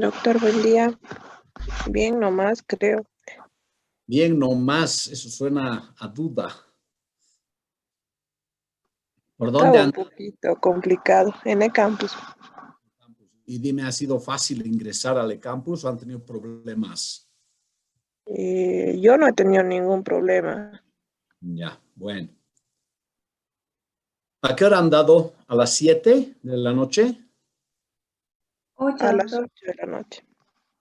Doctor, buen día. Bien, nomás creo. Bien, no más, eso suena a duda. ¿Por dónde Estaba un anda? poquito complicado en el campus. Y dime, ¿ha sido fácil ingresar al campus o han tenido problemas? Yo no he tenido ningún problema. Ya, bueno. ¿A qué hora han dado? ¿A las 7 de la noche? A 8. las 8 de la noche.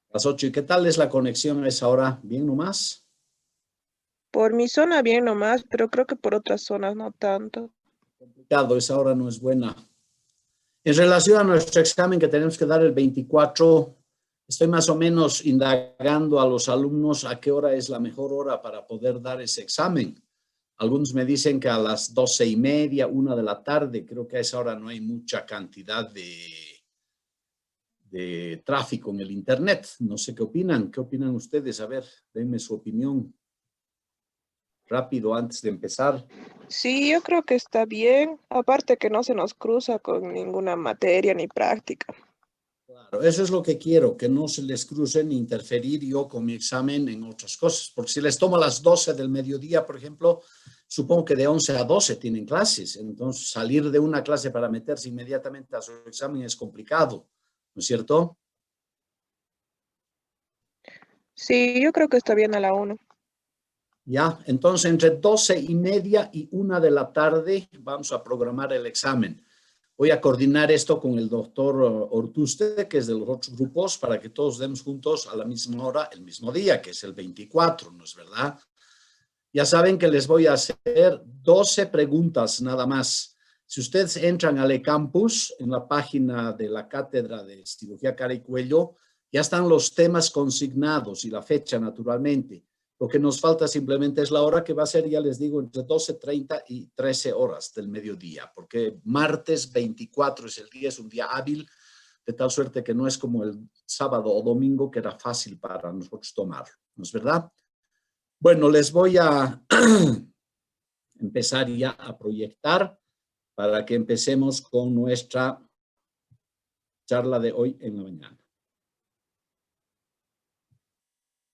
A las 8. ¿Y qué tal es la conexión a esa hora? ¿Bien nomás? Por mi zona bien nomás, pero creo que por otras zonas no tanto. Complicado, esa hora no es buena. En relación a nuestro examen que tenemos que dar el 24, estoy más o menos indagando a los alumnos a qué hora es la mejor hora para poder dar ese examen. Algunos me dicen que a las 12:30, 1 de la tarde, creo que a esa hora no hay mucha cantidad de tráfico en el Internet. No sé qué opinan. ¿Qué opinan ustedes? A ver, denme su opinión rápido antes de empezar. Sí, yo creo que está bien. Aparte que no se nos cruza con ninguna materia ni práctica. Claro, eso es lo que quiero, que no se les cruce ni interferir yo con mi examen en otras cosas. Porque si les tomo a las 12 del mediodía, por ejemplo, supongo que de 11 a 12 tienen clases. Entonces, salir de una clase para meterse inmediatamente a su examen es complicado, ¿no es cierto? Sí, yo creo que está bien a la 1. Ya, entonces entre 12:30 y 1 de la tarde vamos a programar el examen. Voy a coordinar esto con el doctor Ortuste, que es de los otros grupos, para que todos demos juntos a la misma hora, el mismo día, que es el 24, ¿no es verdad? Ya saben que les voy a hacer 12 preguntas nada más. Si ustedes entran al eCampus, en la página de la Cátedra de Cirugía Cara y Cuello, ya están los temas consignados y la fecha, naturalmente. Lo que nos falta simplemente es la hora, que va a ser, ya les digo, entre 12:30 y 13 horas del mediodía, porque martes 24 es el día, es un día hábil, de tal suerte que no es como el sábado o domingo, que era fácil para nosotros tomarlo, ¿no es verdad? Bueno, les voy a empezar ya a proyectar para que empecemos con nuestra charla de hoy en la mañana.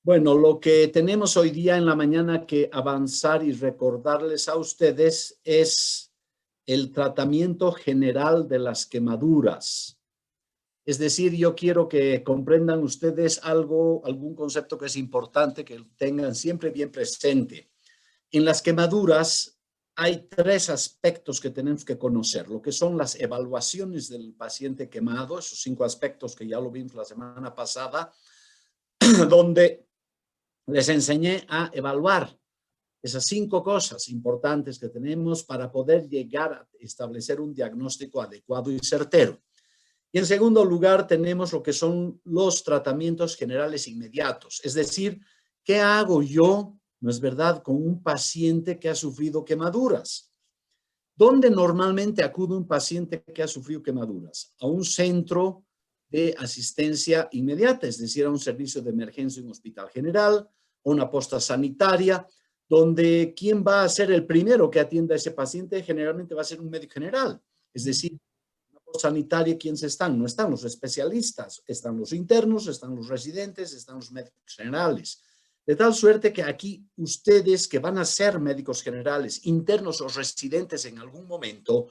Bueno, lo que tenemos hoy día en la mañana que avanzar y recordarles a ustedes es el tratamiento general de las quemaduras. Es decir, yo quiero que comprendan ustedes algún concepto que es importante, que tengan siempre bien presente. En las quemaduras hay 3 aspectos que tenemos que conocer, lo que son las evaluaciones del paciente quemado, esos 5 aspectos que ya lo vimos la semana pasada, donde les enseñé a evaluar esas 5 cosas importantes que tenemos para poder llegar a establecer un diagnóstico adecuado y certero. Y en segundo lugar, tenemos lo que son los tratamientos generales inmediatos, es decir, ¿qué hago yo, no es verdad, con un paciente que ha sufrido quemaduras? ¿Dónde normalmente acude un paciente que ha sufrido quemaduras? A un centro de asistencia inmediata, es decir, a un servicio de emergencia en un hospital general, o una posta sanitaria, donde ¿quién va a ser el primero que atienda a ese paciente? Generalmente va a ser un médico general, es decir, sanitaria, ¿quiénes están? No están los especialistas, están los internos, están los residentes, están los médicos generales. De tal suerte que aquí ustedes que van a ser médicos generales, internos o residentes en algún momento,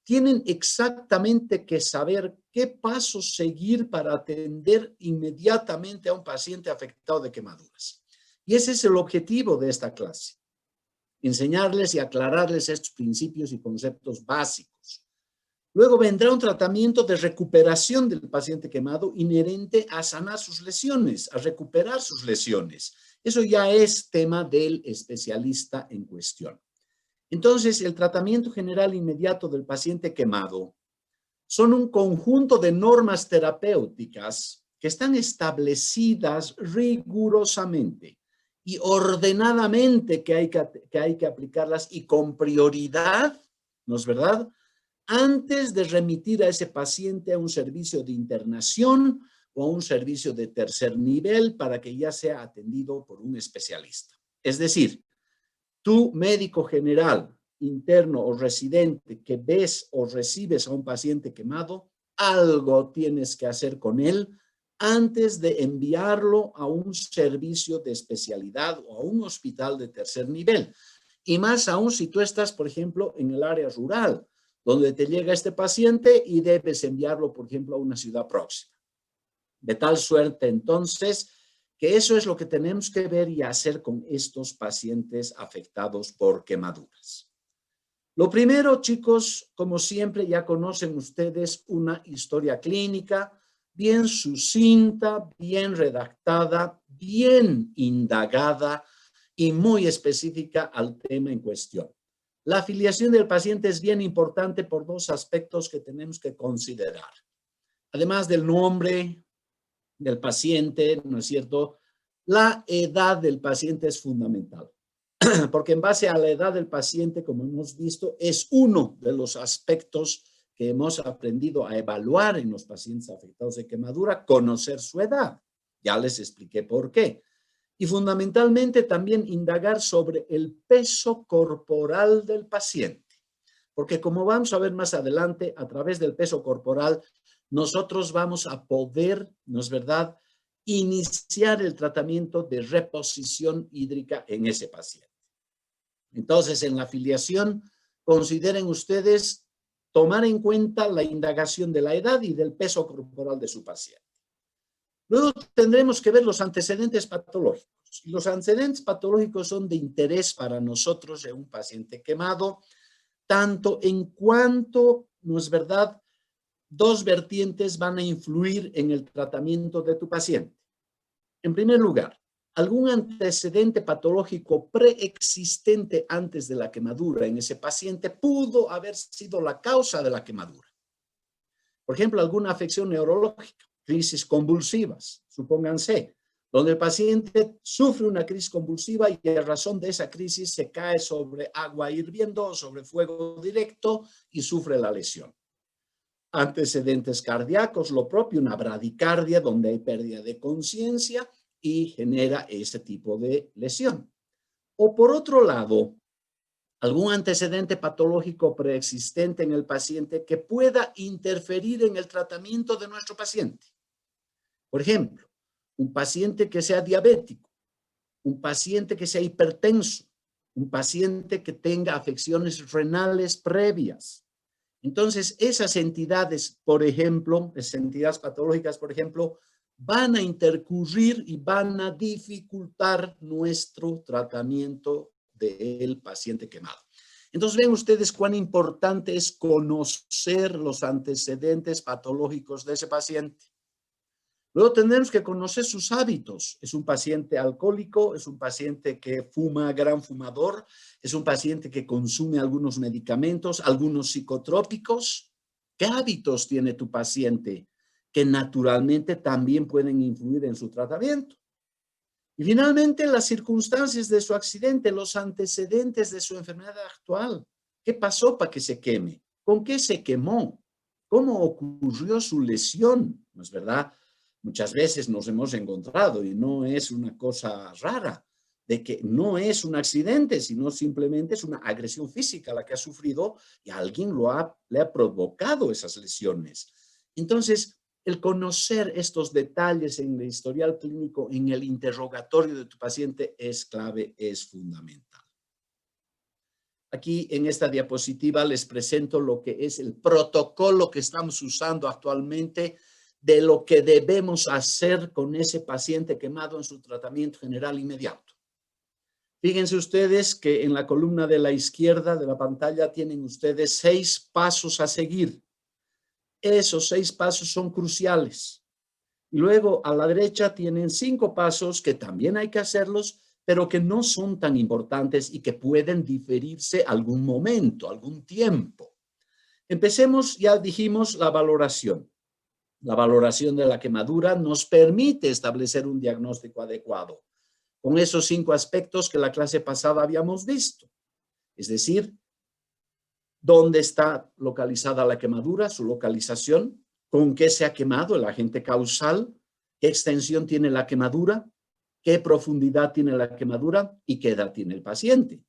tienen exactamente que saber qué pasos seguir para atender inmediatamente a un paciente afectado de quemaduras. Y ese es el objetivo de esta clase, enseñarles y aclararles estos principios y conceptos básicos. Luego vendrá un tratamiento de recuperación del paciente quemado inherente a sanar sus lesiones, a recuperar sus lesiones. Eso ya es tema del especialista en cuestión. Entonces, el tratamiento general inmediato del paciente quemado son un conjunto de normas terapéuticas que están establecidas rigurosamente y ordenadamente que hay que aplicarlas y con prioridad, ¿no es verdad?, antes de remitir a ese paciente a un servicio de internación o a un servicio de tercer nivel para que ya sea atendido por un especialista. Es decir, tú, médico general, interno o residente, que ves o recibes a un paciente quemado, algo tienes que hacer con él antes de enviarlo a un servicio de especialidad o a un hospital de tercer nivel. Y más aún si tú estás, por ejemplo, en el área rural, donde te llega este paciente y debes enviarlo, por ejemplo, a una ciudad próxima. De tal suerte, entonces, que eso es lo que tenemos que ver y hacer con estos pacientes afectados por quemaduras. Lo primero, chicos, como siempre, ya conocen ustedes una historia clínica bien sucinta, bien redactada, bien indagada y muy específica al tema en cuestión. La afiliación del paciente es bien importante por dos aspectos que tenemos que considerar. Además del nombre del paciente, ¿no es cierto? La edad del paciente es fundamental, porque en base a la edad del paciente, como hemos visto, es uno de los aspectos que hemos aprendido a evaluar en los pacientes afectados de quemadura, conocer su edad. Ya les expliqué por qué. Y fundamentalmente también indagar sobre el peso corporal del paciente. Porque como vamos a ver más adelante, a través del peso corporal, nosotros vamos a poder, ¿no es verdad?, iniciar el tratamiento de reposición hídrica en ese paciente. Entonces, en la afiliación, consideren ustedes tomar en cuenta la indagación de la edad y del peso corporal de su paciente. Luego tendremos que ver los antecedentes patológicos. Y los antecedentes patológicos son de interés para nosotros en un paciente quemado, tanto en cuanto, ¿no es verdad?, dos vertientes van a influir en el tratamiento de tu paciente. En primer lugar, algún antecedente patológico preexistente antes de la quemadura en ese paciente pudo haber sido la causa de la quemadura. Por ejemplo, alguna afección neurológica, crisis convulsivas, supónganse, donde el paciente sufre una crisis convulsiva y a razón de esa crisis se cae sobre agua hirviendo o sobre fuego directo y sufre la lesión. Antecedentes cardíacos, lo propio, una bradicardia donde hay pérdida de conciencia y genera ese tipo de lesión. O por otro lado, algún antecedente patológico preexistente en el paciente que pueda interferir en el tratamiento de nuestro paciente. Por ejemplo, un paciente que sea diabético, un paciente que sea hipertenso, un paciente que tenga afecciones renales previas. Entonces, esas entidades, por ejemplo, esas entidades patológicas, por ejemplo, van a intercurrir y van a dificultar nuestro tratamiento del paciente quemado. Entonces, ven ustedes cuán importante es conocer los antecedentes patológicos de ese paciente. Luego tenemos que conocer sus hábitos. ¿Es un paciente alcohólico? ¿Es un paciente que fuma, gran fumador? ¿Es un paciente que consume algunos medicamentos, algunos psicotrópicos? ¿Qué hábitos tiene tu paciente que naturalmente también pueden influir en su tratamiento? Y finalmente, las circunstancias de su accidente, los antecedentes de su enfermedad actual. ¿Qué pasó para que se queme? ¿Con qué se quemó? ¿Cómo ocurrió su lesión? ¿No es verdad? Muchas veces nos hemos encontrado, y no es una cosa rara, de que no es un accidente, sino simplemente es una agresión física la que ha sufrido y alguien le ha provocado esas lesiones. Entonces, el conocer estos detalles en el historial clínico, en el interrogatorio de tu paciente es clave, es fundamental. Aquí en esta diapositiva les presento lo que es el protocolo que estamos usando actualmente de lo que debemos hacer con ese paciente quemado en su tratamiento general inmediato. Fíjense ustedes que en la columna de la izquierda de la pantalla tienen ustedes 6 pasos a seguir. Esos 6 pasos son cruciales. Y luego a la derecha tienen 5 pasos que también hay que hacerlos, pero que no son tan importantes y que pueden diferirse algún momento, algún tiempo. Empecemos, ya dijimos, la valoración. La valoración de la quemadura nos permite establecer un diagnóstico adecuado con esos 5 aspectos que la clase pasada habíamos visto. Es decir, dónde está localizada la quemadura, su localización, con qué se ha quemado el agente causal, qué extensión tiene la quemadura, qué profundidad tiene la quemadura y qué edad tiene el paciente.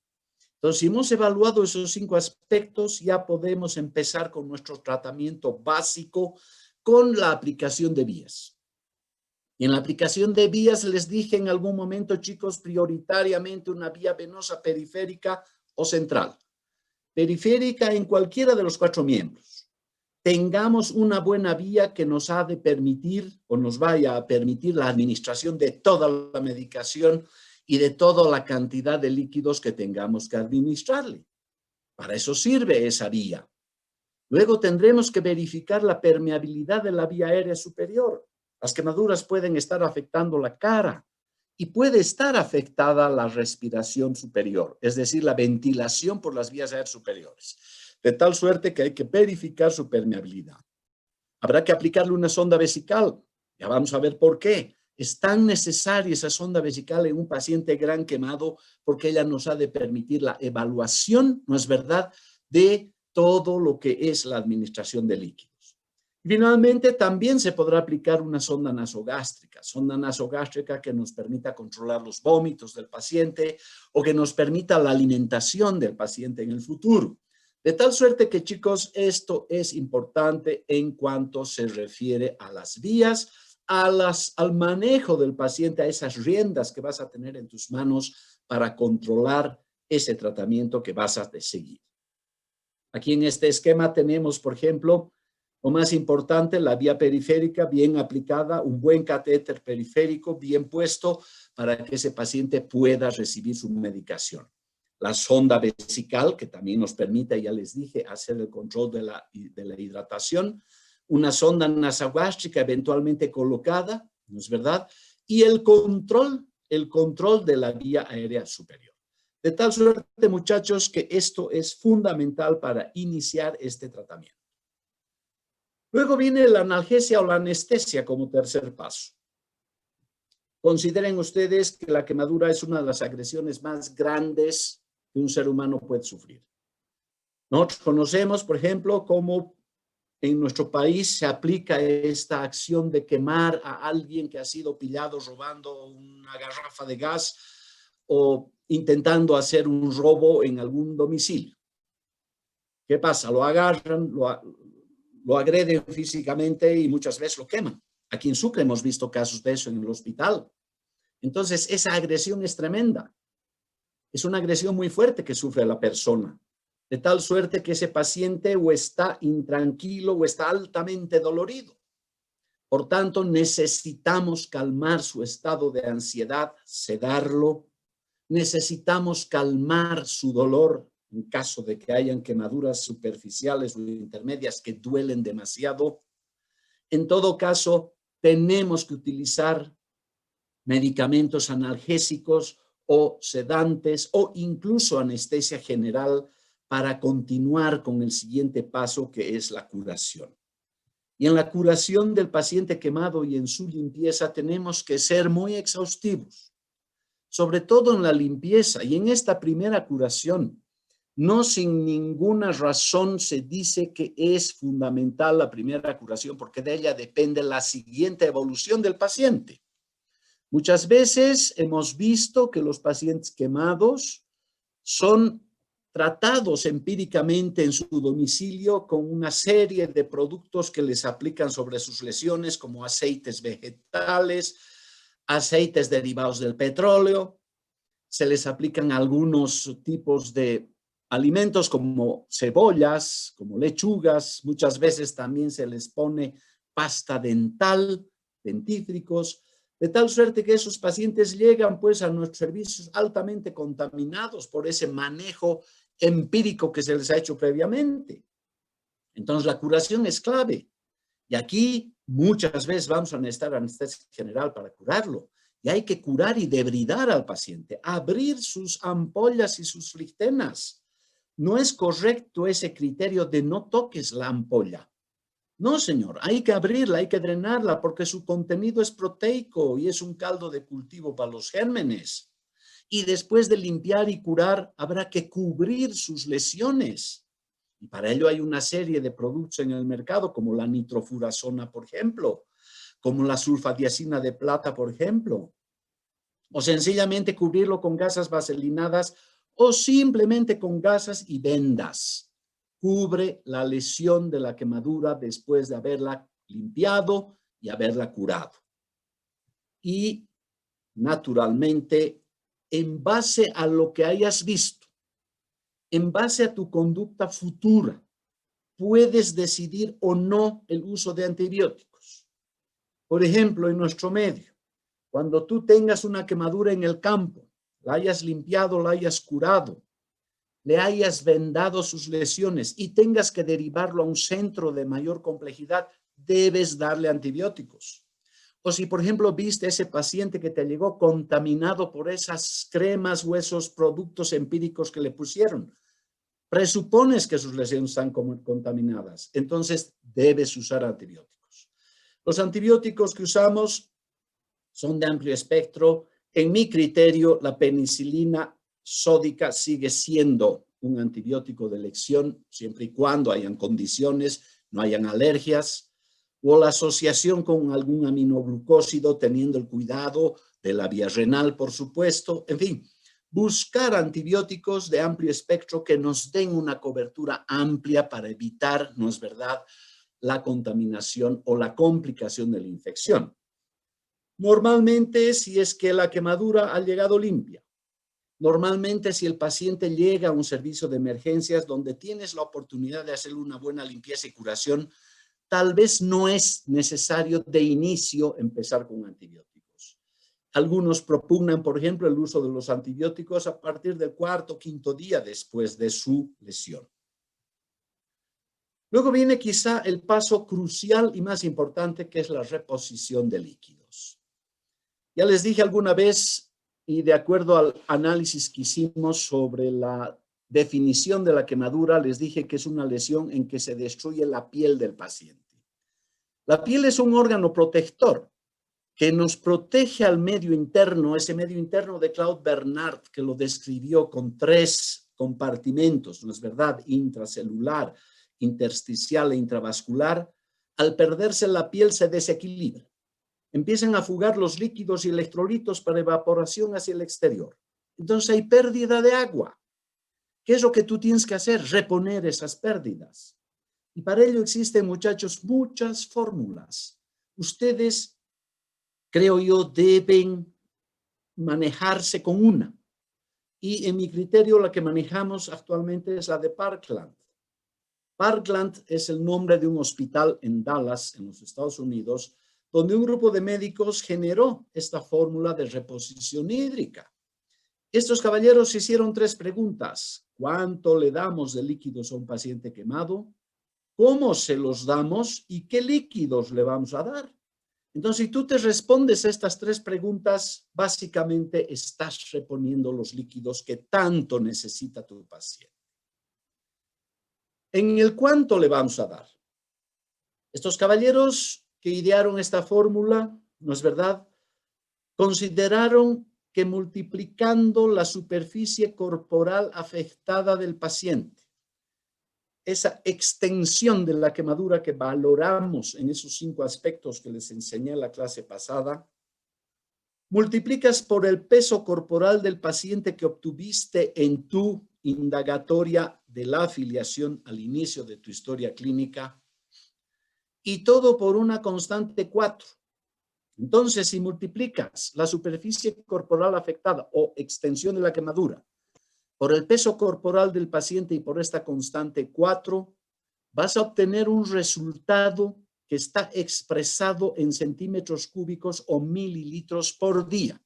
Entonces, si hemos evaluado esos 5 aspectos, ya podemos empezar con nuestro tratamiento básico con la aplicación de vías. Y en la aplicación de vías les dije en algún momento, chicos, prioritariamente una vía venosa periférica o central. Periférica en cualquiera de los 4 miembros. Tengamos una buena vía que nos ha de permitir o nos vaya a permitir la administración de toda la medicación y de toda la cantidad de líquidos que tengamos que administrarle. Para eso sirve esa vía. Luego tendremos que verificar la permeabilidad de la vía aérea superior. Las quemaduras pueden estar afectando la cara y puede estar afectada la respiración superior, es decir, la ventilación por las vías aéreas superiores, de tal suerte que hay que verificar su permeabilidad. Habrá que aplicarle una sonda vesical. Ya vamos a ver por qué. Es tan necesaria esa sonda vesical en un paciente gran quemado porque ella nos ha de permitir la evaluación, ¿no es verdad?, de todo lo que es la administración de líquidos. Finalmente, también se podrá aplicar una sonda nasogástrica que nos permita controlar los vómitos del paciente o que nos permita la alimentación del paciente en el futuro. De tal suerte que, chicos, esto es importante en cuanto se refiere a las vías, al manejo del paciente, a esas riendas que vas a tener en tus manos para controlar ese tratamiento que vas a seguir. Aquí en este esquema tenemos, por ejemplo, lo más importante, la vía periférica bien aplicada, un buen catéter periférico bien puesto para que ese paciente pueda recibir su medicación. La sonda vesical, que también nos permite, ya les dije, hacer el control de la hidratación. Una sonda nasogástrica eventualmente colocada, ¿no es verdad? Y el control de la vía aérea superior. De tal suerte, muchachos, que esto es fundamental para iniciar este tratamiento. Luego viene la analgesia o la anestesia como tercer paso. Consideren ustedes que la quemadura es una de las agresiones más grandes que un ser humano puede sufrir. Nosotros conocemos, por ejemplo, cómo en nuestro país se aplica esta acción de quemar a alguien que ha sido pillado robando una garrafa de gas o intentando hacer un robo en algún domicilio. ¿Qué pasa? Lo agarran, lo agreden físicamente y muchas veces lo queman. Aquí en Sucre hemos visto casos de eso en el hospital. Entonces, esa agresión es tremenda. Es una agresión muy fuerte que sufre la persona, de tal suerte que ese paciente o está intranquilo o está altamente dolorido. Por tanto, necesitamos calmar su estado de ansiedad, sedarlo. Necesitamos calmar su dolor en caso de que hayan quemaduras superficiales o intermedias que duelen demasiado. En todo caso, tenemos que utilizar medicamentos analgésicos o sedantes o incluso anestesia general para continuar con el siguiente paso, que es la curación. Y en la curación del paciente quemado y en su limpieza tenemos que ser muy exhaustivos, sobre todo en la limpieza y en esta primera curación. No sin ninguna razón se dice que es fundamental la primera curación porque de ella depende la siguiente evolución del paciente. Muchas veces hemos visto que los pacientes quemados son tratados empíricamente en su domicilio con una serie de productos que les aplican sobre sus lesiones, como aceites vegetales, aceites derivados del petróleo. Se les aplican algunos tipos de alimentos como cebollas, como lechugas. Muchas veces también se les pone pasta dental, dentífricos, de tal suerte que esos pacientes llegan pues a nuestros servicios altamente contaminados por ese manejo empírico que se les ha hecho previamente. Entonces la curación es clave y aquí muchas veces vamos a necesitar anestesia general para curarlo y hay que curar y debridar al paciente, abrir sus ampollas y sus flictenas. No es correcto ese criterio de no toques la ampolla. No, señor, hay que abrirla, hay que drenarla porque su contenido es proteico y es un caldo de cultivo para los gérmenes. Y después de limpiar y curar, habrá que cubrir sus lesiones. Y para ello hay una serie de productos en el mercado, como la nitrofurazona, por ejemplo, como la sulfadiazina de plata, por ejemplo. O sencillamente cubrirlo con gasas vaselinadas o simplemente con gasas y vendas. Cubre la lesión de la quemadura después de haberla limpiado y haberla curado. y naturalmente en base a lo que hayas visto, en base a tu conducta futura, puedes decidir o no el uso de antibióticos. Por ejemplo, en nuestro medio, cuando tú tengas una quemadura en el campo, la hayas limpiado, la hayas curado, le hayas vendado sus lesiones y tengas que derivarlo a un centro de mayor complejidad, debes darle antibióticos. O si, por ejemplo, viste ese paciente que te llegó contaminado por esas cremas o esos productos empíricos que le pusieron, presupones que sus lesiones están contaminadas, entonces debes usar antibióticos. Los antibióticos que usamos son de amplio espectro. En mi criterio, la penicilina sódica sigue siendo un antibiótico de elección, siempre y cuando hayan condiciones, no hayan alergias, o la asociación con algún aminoglucósido, teniendo el cuidado de la vía renal, por supuesto. En fin, buscar antibióticos de amplio espectro que nos den una cobertura amplia para evitar, ¿no es verdad?, la contaminación o la complicación de la infección. Normalmente, si es que la quemadura ha llegado limpia, normalmente si el paciente llega a un servicio de emergencias donde tienes la oportunidad de hacer una buena limpieza y curación, tal vez no es necesario de inicio empezar con antibióticos. Algunos propugnan, por ejemplo, el uso de los antibióticos a partir del cuarto o quinto día después de su lesión. Luego viene quizá el paso crucial y más importante, que es la reposición de líquidos. Ya les dije alguna vez, y de acuerdo al análisis que hicimos sobre la definición de la quemadura, les dije que es una lesión en que se destruye la piel del paciente. La piel es un órgano protector que nos protege al medio interno, ese medio interno de Claude Bernard, que lo describió con 3 compartimentos, ¿no es verdad?, intracelular, intersticial e intravascular. Al perderse la piel se desequilibra. Empiezan a fugar los líquidos y electrolitos para evaporación hacia el exterior. Entonces hay pérdida de agua. ¿Qué es lo que tú tienes que hacer? Reponer esas pérdidas. Y para ello existen, muchachos, muchas fórmulas. Ustedes, creo yo, deben manejarse con una. Y en mi criterio, la que manejamos actualmente es la de Parkland. Parkland es el nombre de un hospital en Dallas, en los Estados Unidos, donde un grupo de médicos generó esta fórmula de reposición hídrica. Estos caballeros hicieron 3 preguntas. ¿Cuánto le damos de líquidos a un paciente quemado? ¿Cómo se los damos? ¿Y qué líquidos le vamos a dar? Entonces, si tú te respondes a estas 3 preguntas, básicamente estás reponiendo los líquidos que tanto necesita tu paciente. ¿En el cuánto le vamos a dar? Estos caballeros que idearon esta fórmula, ¿no es verdad?, consideraron que multiplicando la superficie corporal afectada del paciente, esa extensión de la quemadura que valoramos en esos 5 aspectos que les enseñé en la clase pasada, multiplicas por el peso corporal del paciente que obtuviste en tu indagatoria de la afiliación al inicio de tu historia clínica, y todo por una constante 4. Entonces, si multiplicas la superficie corporal afectada o extensión de la quemadura por el peso corporal del paciente y por esta constante 4, vas a obtener un resultado que está expresado en centímetros cúbicos o mililitros por día.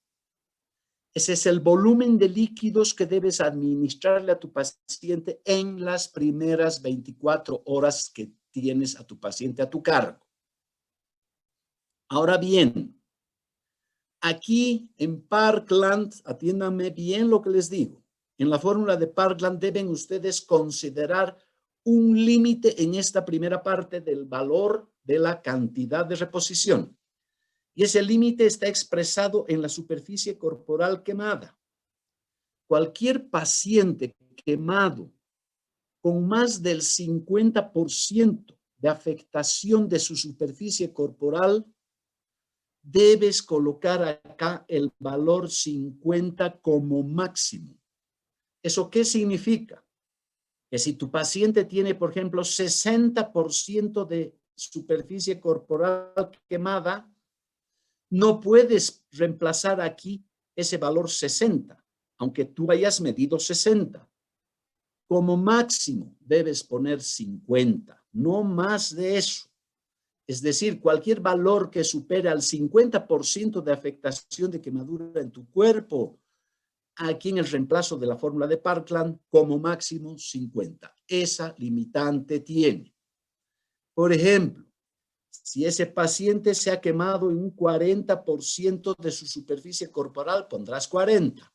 Ese es el volumen de líquidos que debes administrarle a tu paciente en las primeras 24 horas que tienes a tu paciente a tu cargo. Ahora bien, aquí en Parkland, atiéndanme bien lo que les digo. En la fórmula de Parkland deben ustedes considerar un límite en esta primera parte del valor de la cantidad de reposición. Y ese límite está expresado en la superficie corporal quemada. Cualquier paciente quemado con más del 50% de afectación de su superficie corporal, debes colocar acá el valor 50 como máximo. ¿Eso qué significa? Que si tu paciente tiene, por ejemplo, 60% de superficie corporal quemada, No puedes reemplazar aquí ese valor 60, aunque tú hayas medido 60. Como máximo debes poner 50, no más de eso. Es decir, cualquier valor que supere al 50% de afectación de quemadura en tu cuerpo, aquí en el reemplazo de la fórmula de Parkland, como máximo 50. Esa limitante tiene. Por ejemplo, si ese paciente se ha quemado en un 40% de su superficie corporal, pondrás 40.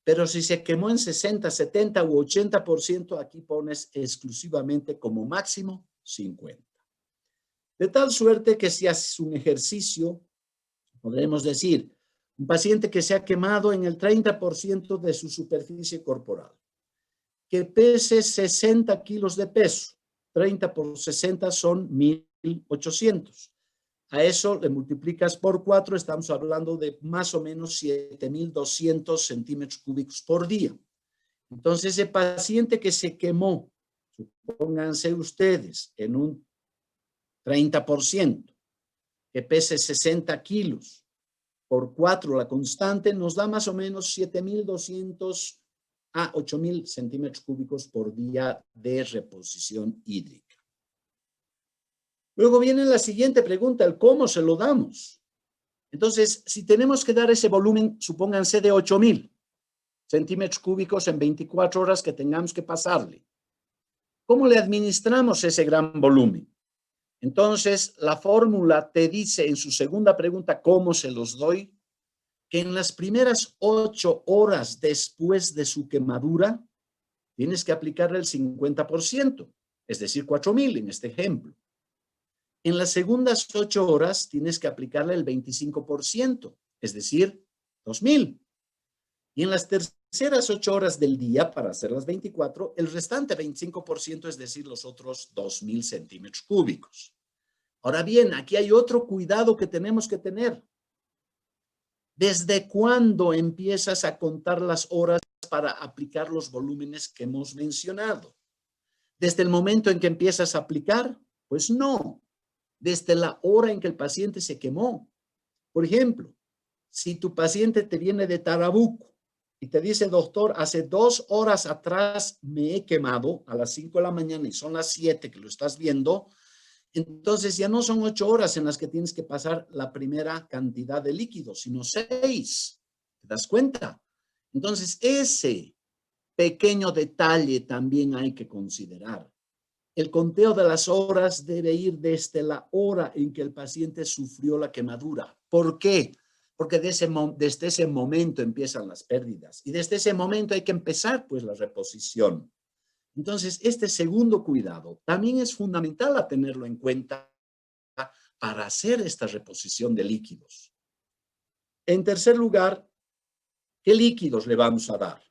Pero si se quemó en 60, 70 u 80%, aquí pones exclusivamente como máximo 50. De tal suerte que si haces un ejercicio, podremos decir, un paciente que se ha quemado en el 30% de su superficie corporal, que pese 60 kilos de peso, 30 por 60 son 1.800. A eso le multiplicas por 4, estamos hablando de más o menos 7.200 centímetros cúbicos por día. Entonces, ese paciente que se quemó, supónganse ustedes, en un 30%, que pese 60 kilos, por 4 la constante, nos da más o menos 7.200 a 8.000 centímetros cúbicos por día de reposición hídrica. Luego viene la siguiente pregunta, el cómo se lo damos. Entonces, si tenemos que dar ese volumen, supónganse de 8.000 centímetros cúbicos en 24 horas que tengamos que pasarle, ¿cómo le administramos ese gran volumen? Entonces, la fórmula te dice en su segunda pregunta, ¿cómo se los doy? Que en las primeras 8 horas después de su quemadura, tienes que aplicarle el 50%, es decir, 4.000 en este ejemplo. En las segundas 8 horas tienes que aplicarle el 25%, es decir, 2.000. Y en las terceras 8 horas del día, para hacer las 24, el restante 25%, es decir, los otros 2.000 centímetros cúbicos. Ahora bien, aquí hay otro cuidado que tenemos que tener. ¿Desde cuándo empiezas a contar las horas para aplicar los volúmenes que hemos mencionado? ¿Desde el momento en que empiezas a aplicar? Pues no. Desde la hora en que el paciente se quemó. Por ejemplo, si tu paciente te viene de Tarabuco y te dice, doctor, hace 2 horas atrás me he quemado a las 5 de la mañana y son las 7 que lo estás viendo, entonces ya no son 8 horas en las que tienes que pasar la primera cantidad de líquido, sino 6. ¿Te das cuenta? Entonces ese pequeño detalle también hay que considerar. El conteo de las horas debe ir desde la hora en que el paciente sufrió la quemadura. ¿Por qué? Porque desde ese momento empiezan las pérdidas y desde ese momento hay que empezar pues la reposición. Entonces, este segundo cuidado también es fundamental a tenerlo en cuenta para hacer esta reposición de líquidos. En tercer lugar, ¿qué líquidos le vamos a dar?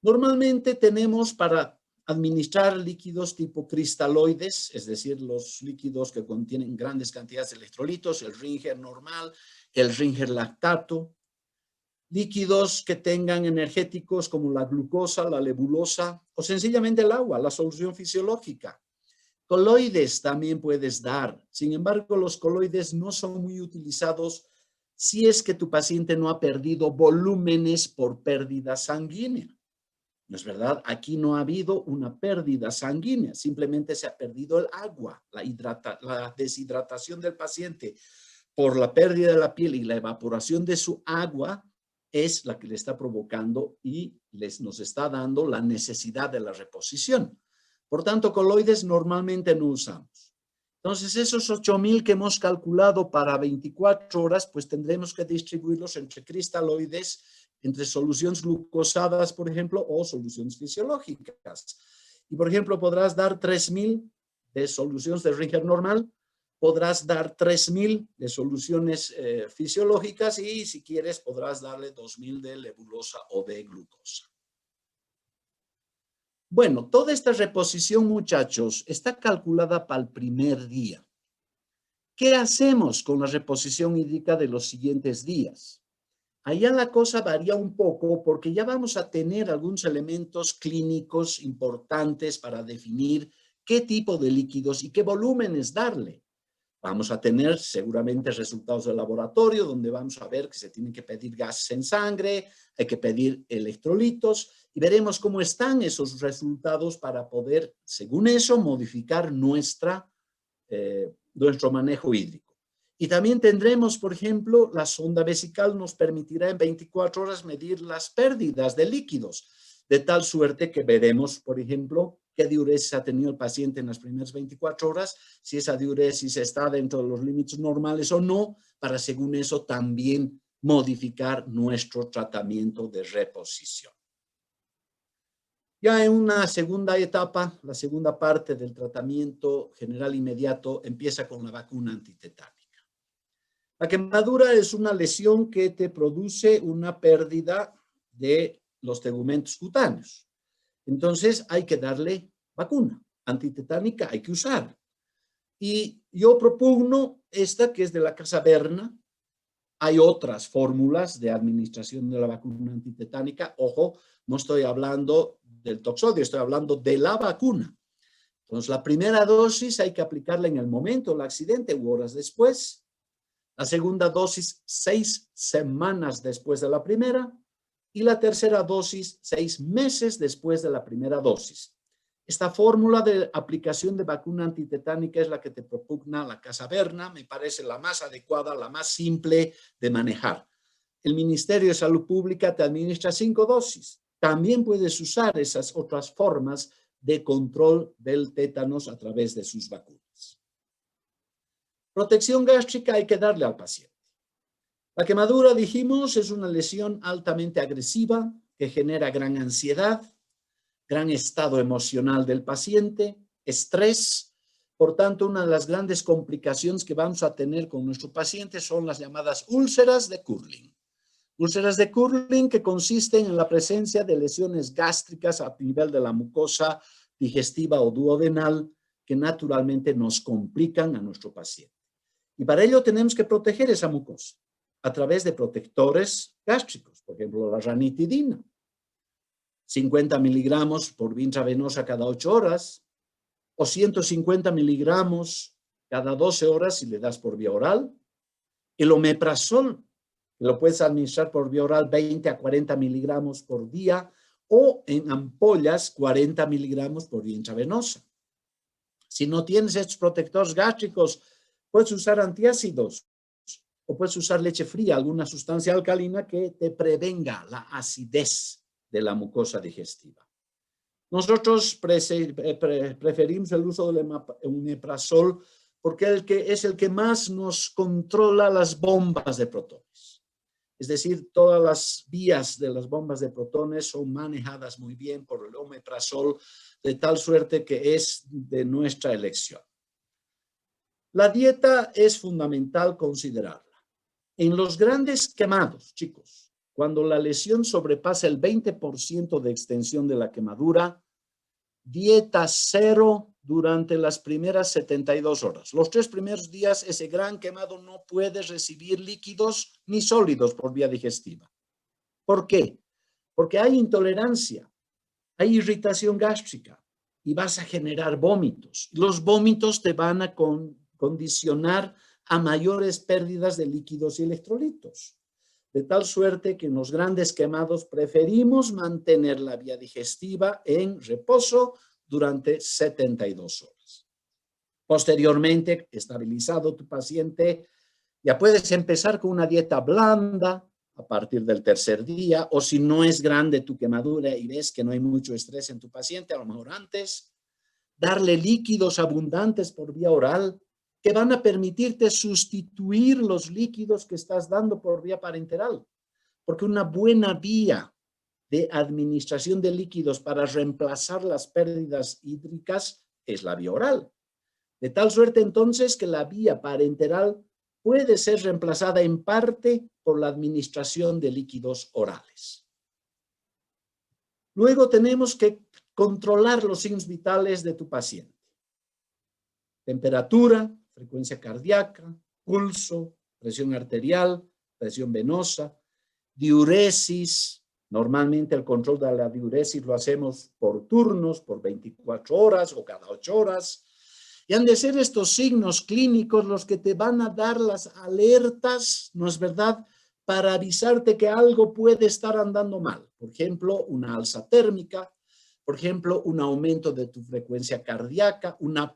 Normalmente tenemos para administrar líquidos tipo cristaloides, es decir, los líquidos que contienen grandes cantidades de electrolitos, el Ringer normal, el Ringer lactato, líquidos que tengan energéticos como la glucosa, la lebulosa o sencillamente el agua, la solución fisiológica. Coloides también puedes dar. Sin embargo, los coloides no son muy utilizados si es que tu paciente no ha perdido volúmenes por pérdida sanguínea. ¿No es verdad? Aquí no ha habido una pérdida sanguínea, simplemente se ha perdido el agua, la deshidratación del paciente por la pérdida de la piel y la evaporación de su agua es la que le está provocando y nos está dando la necesidad de la reposición. Por tanto, coloides normalmente no usamos. Entonces, esos 8.000 que hemos calculado para 24 horas, pues tendremos que distribuirlos entre cristaloides, entre soluciones glucosadas, por ejemplo, o soluciones fisiológicas. Y, por ejemplo, podrás dar 3.000 de soluciones de Ringer normal, podrás dar 3.000 de soluciones fisiológicas y, si quieres, podrás darle 2.000 de lebulosa o de glucosa. Bueno, toda esta reposición, muchachos, está calculada para el primer día. ¿Qué hacemos con la reposición hídrica de los siguientes días? Allá la cosa varía un poco porque ya vamos a tener algunos elementos clínicos importantes para definir qué tipo de líquidos y qué volúmenes darle. Vamos a tener seguramente resultados de laboratorio donde vamos a ver que se tienen que pedir gases en sangre, hay que pedir electrolitos y veremos cómo están esos resultados para poder, según eso, modificar nuestro manejo hídrico. Y también tendremos, por ejemplo, la sonda vesical nos permitirá en 24 horas medir las pérdidas de líquidos, de tal suerte que veremos, por ejemplo, qué diuresis ha tenido el paciente en las primeras 24 horas, si esa diuresis está dentro de los límites normales o no, para según eso también modificar nuestro tratamiento de reposición. Ya en una segunda etapa, la segunda parte del tratamiento general inmediato empieza con la vacuna antitetánica. La quemadura es una lesión que te produce una pérdida de los tegumentos cutáneos. Entonces hay que darle vacuna antitetánica, hay que usar. Y yo propugno esta que es de la Casa Berna. Hay otras fórmulas de administración de la vacuna antitetánica. Ojo, no estoy hablando del toxodio, estoy hablando de la vacuna. Entonces, la primera dosis hay que aplicarla en el momento del accidente u horas después. La segunda dosis 6 semanas después de la primera. Y la tercera dosis 6 meses después de la primera dosis. Esta fórmula de aplicación de vacuna antitetánica es la que te propugna la Casa Berna, me parece la más adecuada, la más simple de manejar. El Ministerio de Salud Pública te administra 5 dosis. También puedes usar esas otras formas de control del tétanos a través de sus vacunas. Protección gástrica hay que darle al paciente. La quemadura, dijimos, es una lesión altamente agresiva que genera gran ansiedad, gran estado emocional del paciente, estrés. Por tanto, una de las grandes complicaciones que vamos a tener con nuestro paciente son las llamadas úlceras de Curling. Úlceras de Curling que consisten en la presencia de lesiones gástricas a nivel de la mucosa digestiva o duodenal que naturalmente nos complican a nuestro paciente. Y para ello tenemos que proteger esa mucosa a través de protectores gástricos, por ejemplo, la ranitidina. 50 miligramos por vía intravenosa cada 8 horas o 150 miligramos cada 12 horas si le das por vía oral. El omeprazol, que lo puedes administrar por vía oral 20 a 40 miligramos por día o en ampollas 40 miligramos por vía intravenosa. Si no tienes estos protectores gástricos, puedes usar antiácidos o puedes usar leche fría, alguna sustancia alcalina que te prevenga la acidez de la mucosa digestiva. Nosotros preferimos el uso del omeprazol porque es el que más nos controla las bombas de protones. Es decir, todas las vías de las bombas de protones son manejadas muy bien por el omeprazol, de tal suerte que es de nuestra elección. La dieta es fundamental considerarla. En los grandes quemados, chicos, cuando la lesión sobrepasa el 20% de extensión de la quemadura, dieta cero durante las primeras 72 horas. Los 3 primeros días, ese gran quemado no puede recibir líquidos ni sólidos por vía digestiva. ¿Por qué? Porque hay intolerancia, hay irritación gástrica y vas a generar vómitos. Los vómitos te van a condicionar a mayores pérdidas de líquidos y electrolitos. De tal suerte que en los grandes quemados preferimos mantener la vía digestiva en reposo durante 72 horas. Posteriormente, estabilizado tu paciente, ya puedes empezar con una dieta blanda a partir del tercer día, o si no es grande tu quemadura y ves que no hay mucho estrés en tu paciente, a lo mejor antes, darle líquidos abundantes por vía oral, que van a permitirte sustituir los líquidos que estás dando por vía parenteral. Porque una buena vía de administración de líquidos para reemplazar las pérdidas hídricas es la vía oral. De tal suerte entonces que la vía parenteral puede ser reemplazada en parte por la administración de líquidos orales. Luego tenemos que controlar los signos vitales de tu paciente. Temperatura, frecuencia cardíaca, pulso, presión arterial, presión venosa, diuresis. Normalmente el control de la diuresis lo hacemos por turnos, por 24 horas o cada 8 horas. Y han de ser estos signos clínicos los que te van a dar las alertas, ¿no es verdad?, para avisarte que algo puede estar andando mal. Por ejemplo, una alza térmica, por ejemplo, un aumento de tu frecuencia cardíaca, una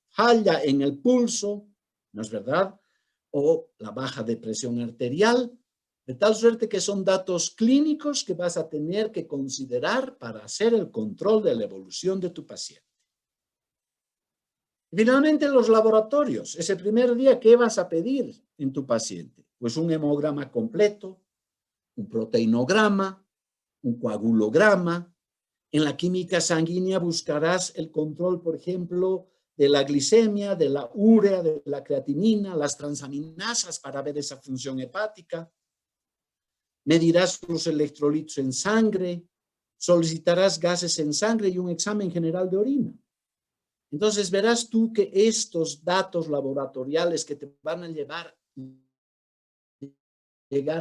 falla en el pulso, ¿no es verdad?, o la baja de presión arterial, de tal suerte que son datos clínicos que vas a tener que considerar para hacer el control de la evolución de tu paciente. Finalmente, los laboratorios. Ese primer día, ¿qué vas a pedir en tu paciente? Pues un hemograma completo, un proteinograma, un coagulograma. En la química sanguínea buscarás el control, por ejemplo, de la glicemia, de la urea, de la creatinina, las transaminasas para ver esa función hepática. Medirás los electrolitos en sangre, solicitarás gases en sangre y un examen general de orina. Entonces verás tú que estos datos laboratoriales que te van a llegar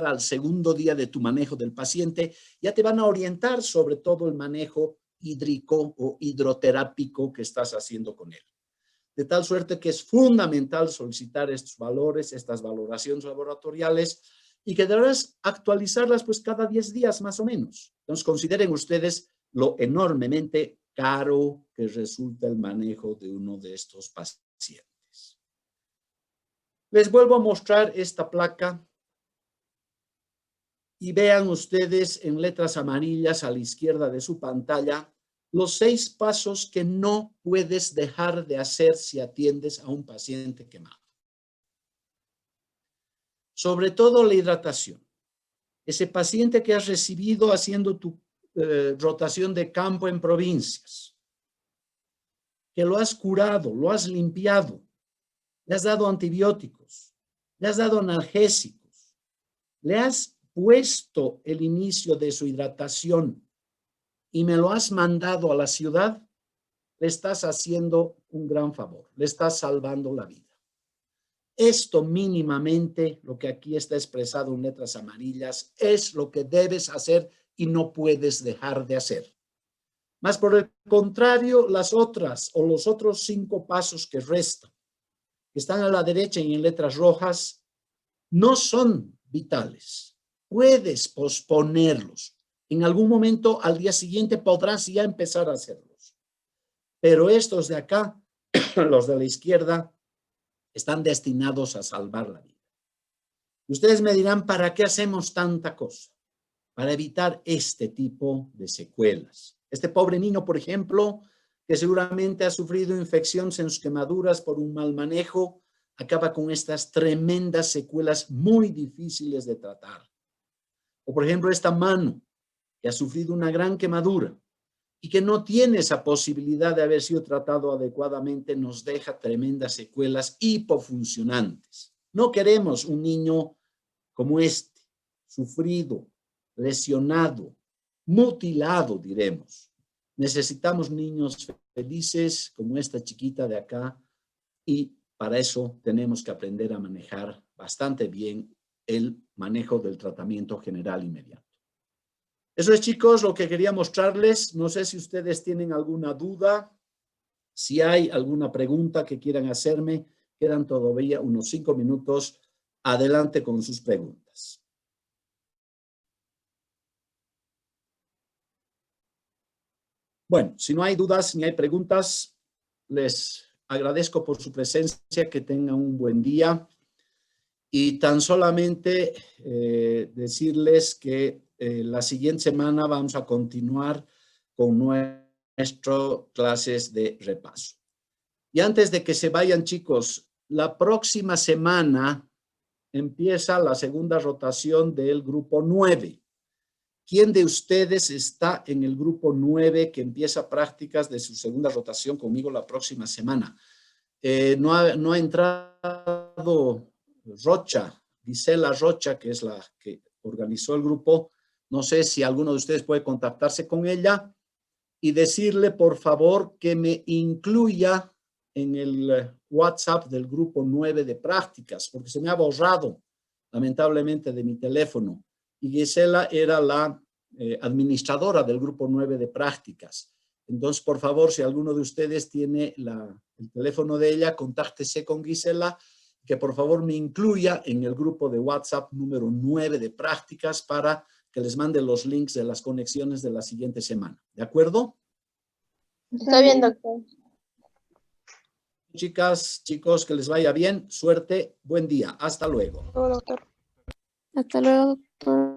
al segundo día de tu manejo del paciente, ya te van a orientar sobre todo el manejo hídrico o hidroterápico que estás haciendo con él. De tal suerte que es fundamental solicitar estos valores, estas valoraciones laboratoriales, y que deberás actualizarlas pues cada 10 días más o menos. Entonces consideren ustedes lo enormemente caro que resulta el manejo de uno de estos pacientes. Les vuelvo a mostrar esta placa y vean ustedes en letras amarillas a la izquierda de su pantalla los 6 pasos que no puedes dejar de hacer si atiendes a un paciente quemado. Sobre todo la hidratación. Ese paciente que has recibido haciendo tu rotación de campo en provincias, que lo has curado, lo has limpiado, le has dado antibióticos, le has dado analgésicos, le has puesto el inicio de su hidratación y me lo has mandado a la ciudad, le estás haciendo un gran favor, le estás salvando la vida. Esto mínimamente, lo que aquí está expresado en letras amarillas, es lo que debes hacer y no puedes dejar de hacer. Más por el contrario, las otras o los otros 5 pasos que restan, que están a la derecha y en letras rojas, no son vitales. Puedes posponerlos. En algún momento, al día siguiente, podrás ya empezar a hacerlos. Pero estos de acá, los de la izquierda, están destinados a salvar la vida. Ustedes me dirán, ¿para qué hacemos tanta cosa? Para evitar este tipo de secuelas. Este pobre niño, por ejemplo, que seguramente ha sufrido infecciones en sus quemaduras por un mal manejo, acaba con estas tremendas secuelas muy difíciles de tratar. O por ejemplo, esta mano que ha sufrido una gran quemadura y que no tiene esa posibilidad de haber sido tratado adecuadamente, nos deja tremendas secuelas hipofuncionantes. No queremos un niño como este, sufrido, lesionado, mutilado, diremos. Necesitamos niños felices como esta chiquita de acá y para eso tenemos que aprender a manejar bastante bien el manejo del tratamiento general inmediato. Eso es, chicos, lo que quería mostrarles. No sé si ustedes tienen alguna duda, si hay alguna pregunta que quieran hacerme. Quedan todavía unos 5 minutos. Adelante con sus preguntas. Bueno, si no hay dudas ni hay preguntas, les agradezco por su presencia, que tengan un buen día. Y tan solamente decirles que la siguiente semana vamos a continuar con nuestras clases de repaso. Y antes de que se vayan, chicos, la próxima semana empieza la segunda rotación del grupo 9. ¿Quién de ustedes está en el grupo 9 que empieza prácticas de su segunda rotación conmigo la próxima semana? No ha entrado Rocha, Gisela Rocha, que es la que organizó el grupo. No sé si alguno de ustedes puede contactarse con ella y decirle, por favor, que me incluya en el WhatsApp del grupo 9 de prácticas, porque se me ha borrado, lamentablemente, de mi teléfono. Y Gisela era la administradora del grupo 9 de prácticas. Entonces, por favor, si alguno de ustedes tiene el teléfono de ella, contáctese con Gisela, que por favor me incluya en el grupo de WhatsApp número 9 de prácticas para que les mande los links de las conexiones de la siguiente semana. ¿De acuerdo? Está bien, doctor. Chicas, chicos, que les vaya bien. Suerte. Buen día. Hasta luego. Doctor. Hasta luego, doctor.